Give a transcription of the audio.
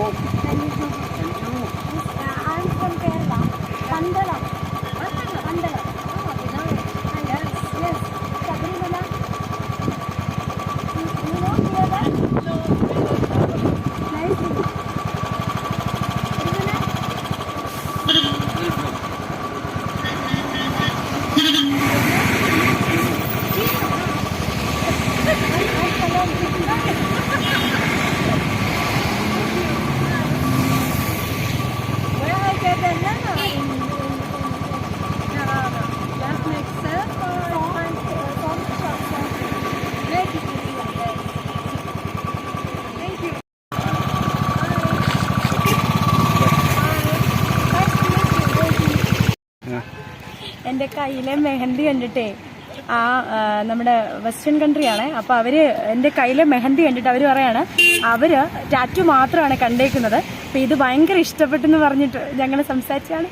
I'm from Kerala. Pandalam. Pandalam. Yes. Sabrimala. You know here that? Nice. എൻ്റെ കയ്യിലെ മെഹന്തി കണ്ടിട്ടേ നമ്മുടെ വെസ്റ്റേൺ കൺട്രിയാണ്. അപ്പോൾ അവർ എൻ്റെ കയ്യിലെ മെഹന്തി കണ്ടിട്ട് അവർ പറയാണ് അവർ ടാറ്റു മാത്രമാണ് കണ്ടേക്കുന്നത്. അപ്പോൾ ഇത് ഭയങ്കര ഇഷ്ടപ്പെട്ടെന്ന് പറഞ്ഞിട്ട് ഞങ്ങൾ സംസാരിച്ചാണ്.